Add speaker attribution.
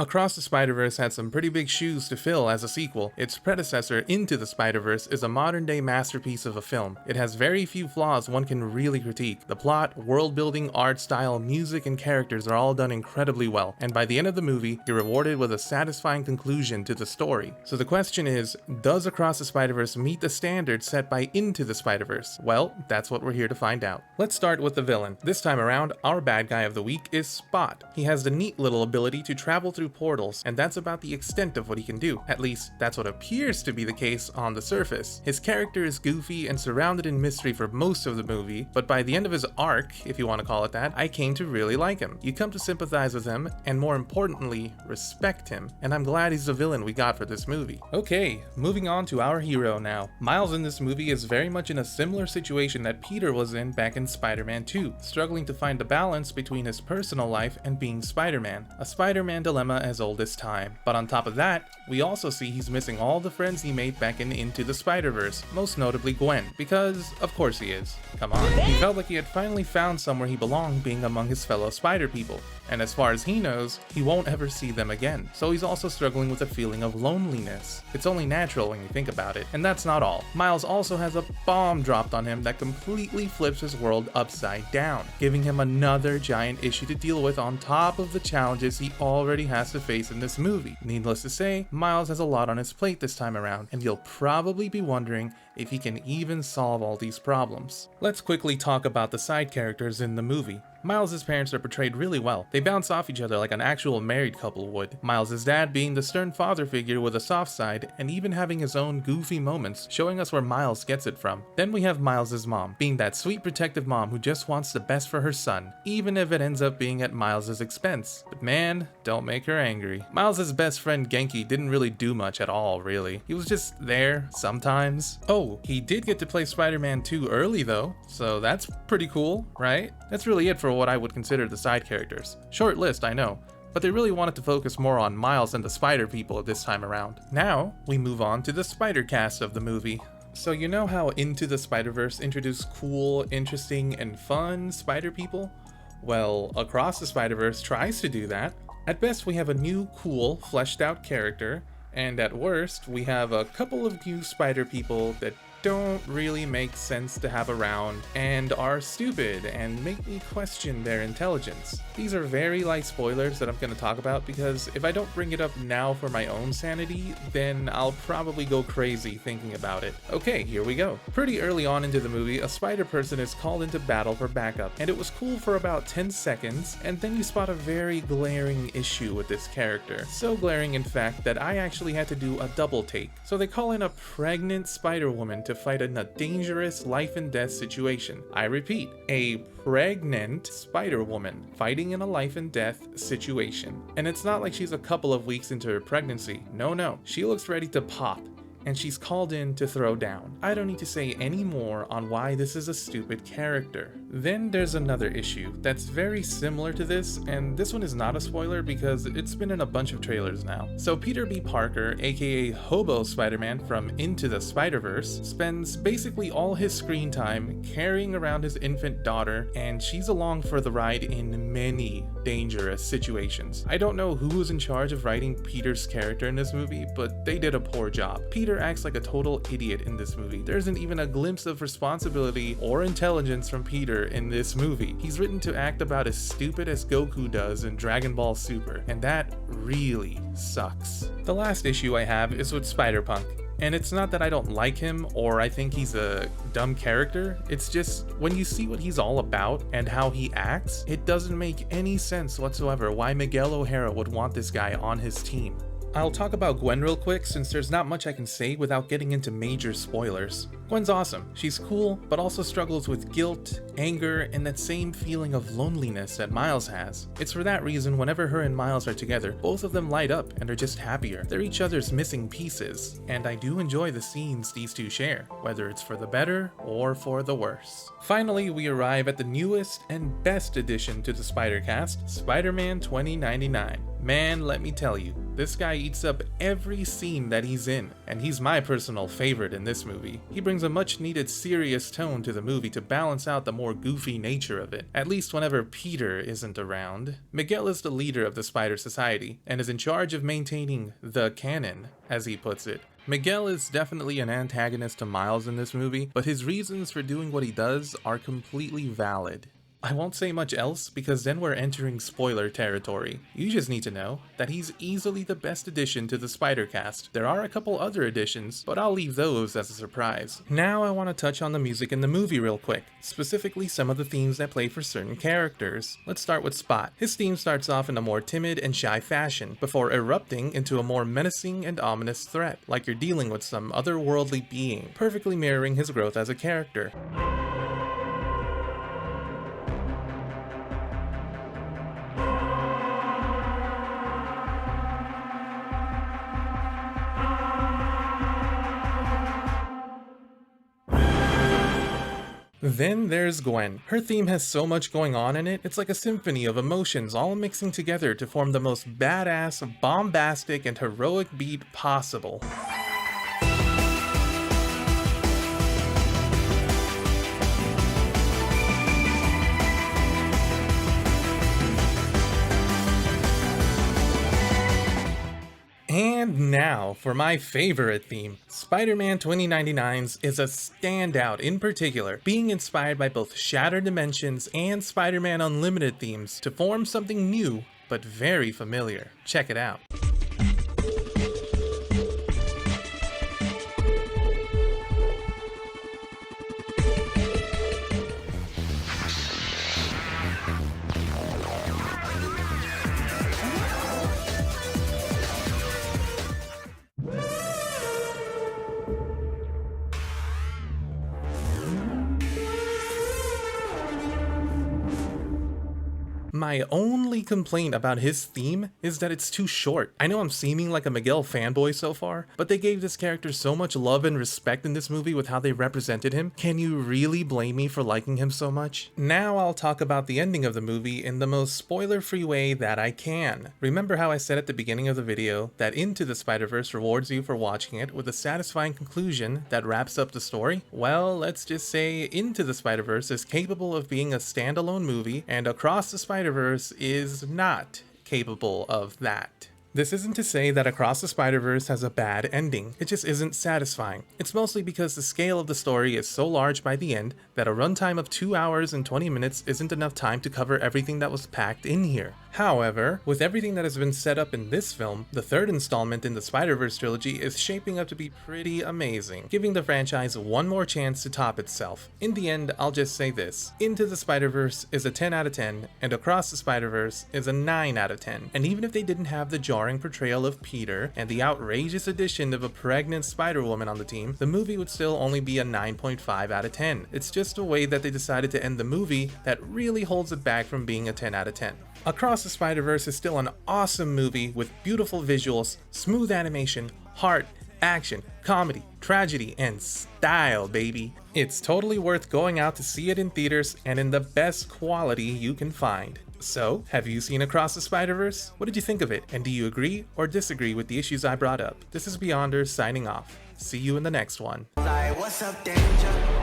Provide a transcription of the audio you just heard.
Speaker 1: Across the Spider-Verse had some pretty big shoes to fill as a sequel. Its predecessor, Into the Spider-Verse, is a modern-day masterpiece of a film. It has very few flaws one can really critique. The plot, world-building, art style, music, and characters are all done incredibly well, and by the end of the movie, you're rewarded with a satisfying conclusion to the story. So the question is, does Across the Spider-Verse meet the standards set by Into the Spider-Verse? Well, that's what we're here to find out. Let's start with the villain. This time around, our bad guy of the week is Spot. He has the neat little ability to travel through portals, and that's about the extent of what he can do. At least, that's what appears to be the case on the surface. His character is goofy and surrounded in mystery for most of the movie, but by the end of his arc, if you want to call it that, I came to really like him. You come to sympathize with him, and more importantly, respect him, and I'm glad he's the villain we got for this movie. Okay, moving on to our hero now. Miles in this movie is very much in a similar situation that Peter was in back in Spider-Man 2, struggling to find a balance between his personal life and being Spider-Man. A Spider-Man dilemma as old as time. But on top of that, we also see he's missing all the friends he made back in Into the Spider-Verse, most notably Gwen, because of course he is. Come on. He felt like he had finally found somewhere he belonged being among his fellow Spider people, and as far as he knows, he won't ever see them again. So he's also struggling with a feeling of loneliness. It's only natural when you think about it. And that's not all. Miles also has a bomb dropped on him that completely flips his world upside down, giving him another giant issue to deal with on top of the challenges he already has to face in this movie. Needless to say, Miles has a lot on his plate this time around, and you'll probably be wondering if he can even solve all these problems. Let's quickly talk about the side characters in the movie. Miles' parents are portrayed really well. They bounce off each other like an actual married couple would. Miles' dad being the stern father figure with a soft side, and even having his own goofy moments, showing us where Miles gets it from. Then we have Miles' mom, being that sweet protective mom who just wants the best for her son, even if it ends up being at Miles' expense. But man, don't make her angry. Miles' best friend Genki didn't really do much at all, really. He was just there, sometimes. Oh, he did get to play Spider-Man 2 early though, so that's pretty cool, right? That's really it for what I would consider the side characters. Short list, I know, but they really wanted to focus more on Miles and the Spider people this time around. Now, we move on to the Spider cast of the movie. So you know how Into the Spider-Verse introduced cool, interesting, and fun Spider people? Well, Across the Spider-Verse tries to do that. At best, we have a new, cool, fleshed out character, and at worst, we have a couple of new Spider people that don't really make sense to have around and are stupid and make me question their intelligence. These are very light spoilers that I'm going to talk about because if I don't bring it up now for my own sanity, then I'll probably go crazy thinking about it. Okay, here we go. Pretty early on into the movie, a spider person is called into battle for backup, and it was cool for about 10 seconds, and then you spot a very glaring issue with this character. So glaring, in fact, that I actually had to do a double take. So they call in a pregnant spider woman to fight in a dangerous life and death situation. I repeat, a pregnant spider woman fighting in a life and death situation. And it's not like she's a couple of weeks into her pregnancy. No, she looks ready to pop, and she's called in to throw down. I don't need to say any more on why this is a stupid character. Then there's another issue that's very similar to this, and this one is not a spoiler because it's been in a bunch of trailers now. So Peter B. Parker, aka Hobo Spider-Man from Into the Spider-Verse, spends basically all his screen time carrying around his infant daughter, and she's along for the ride in many dangerous situations. I don't know who was in charge of writing Peter's character in this movie, but they did a poor job. Peter acts like a total idiot in this movie. There isn't even a glimpse of responsibility or intelligence from Peter in this movie. He's written to act about as stupid as Goku does in Dragon Ball Super, and that really sucks. The last issue I have is with Spider-Punk. And it's not that I don't like him or I think he's a dumb character, it's just when you see what he's all about and how he acts, it doesn't make any sense whatsoever why Miguel O'Hara would want this guy on his team. I'll talk about Gwen real quick since there's not much I can say without getting into major spoilers. Gwen's awesome. She's cool, but also struggles with guilt, anger, and that same feeling of loneliness that Miles has. It's for that reason whenever her and Miles are together, both of them light up and are just happier. They're each other's missing pieces, and I do enjoy the scenes these two share, whether it's for the better or for the worse. Finally, we arrive at the newest and best addition to the Spider-Cast, Spider-Man 2099. Man, let me tell you, this guy eats up every scene that he's in, and he's my personal favorite in this movie. He brings a much needed serious tone to the movie to balance out the more goofy nature of it, at least whenever Peter isn't around. Miguel is the leader of the Spider Society, and is in charge of maintaining the canon, as he puts it. Miguel is definitely an antagonist to Miles in this movie, but his reasons for doing what he does are completely valid. I won't say much else because then we're entering spoiler territory. You just need to know that he's easily the best addition to the Spider Cast. There are a couple other additions, but I'll leave those as a surprise. Now I want to touch on the music in the movie real quick, specifically some of the themes that play for certain characters. Let's start with Spot. His theme starts off in a more timid and shy fashion, before erupting into a more menacing and ominous threat, like you're dealing with some otherworldly being, perfectly mirroring his growth as a character. Then there's Gwen. Her theme has so much going on in it, it's like a symphony of emotions all mixing together to form the most badass, bombastic, and heroic beat possible. And now, for my favorite theme. Spider-Man 2099's is a standout in particular, being inspired by both Shattered Dimensions and Spider-Man Unlimited themes to form something new, but very familiar. Check it out. My only complaint about his theme is that it's too short. I know I'm seeming like a Miguel fanboy so far, but they gave this character so much love and respect in this movie with how they represented him. Can you really blame me for liking him so much? Now I'll talk about the ending of the movie in the most spoiler-free way that I can. Remember how I said at the beginning of the video that Into the Spider-Verse rewards you for watching it with a satisfying conclusion that wraps up the story? Well, let's just say Into the Spider-Verse is capable of being a standalone movie, and Across the Spider-Verse is not capable of that. This isn't to say that Across the Spider-Verse has a bad ending, it just isn't satisfying. It's mostly because the scale of the story is so large by the end that a runtime of 2 hours and 20 minutes isn't enough time to cover everything that was packed in here. However, with everything that has been set up in this film, the third installment in the Spider-Verse trilogy is shaping up to be pretty amazing, giving the franchise one more chance to top itself. In the end, I'll just say this: Into the Spider-Verse is a 10 out of 10, and Across the Spider-Verse is a 9 out of 10. And even if they didn't have the jarring portrayal of Peter and the outrageous addition of a pregnant Spider-Woman on the team, the movie would still only be a 9.5 out of 10. It's just a way that they decided to end the movie that really holds it back from being a 10 out of 10. Across the Spider-Verse is still an awesome movie with beautiful visuals, smooth animation, heart, action, comedy, tragedy, and style, baby. It's totally worth going out to see it in theaters and in the best quality you can find. So, have you seen Across the Spider-Verse? What did you think of it? And do you agree or disagree with the issues I brought up? This is Beyonder signing off. See you in the next one.
Speaker 2: Like, what's up, danger?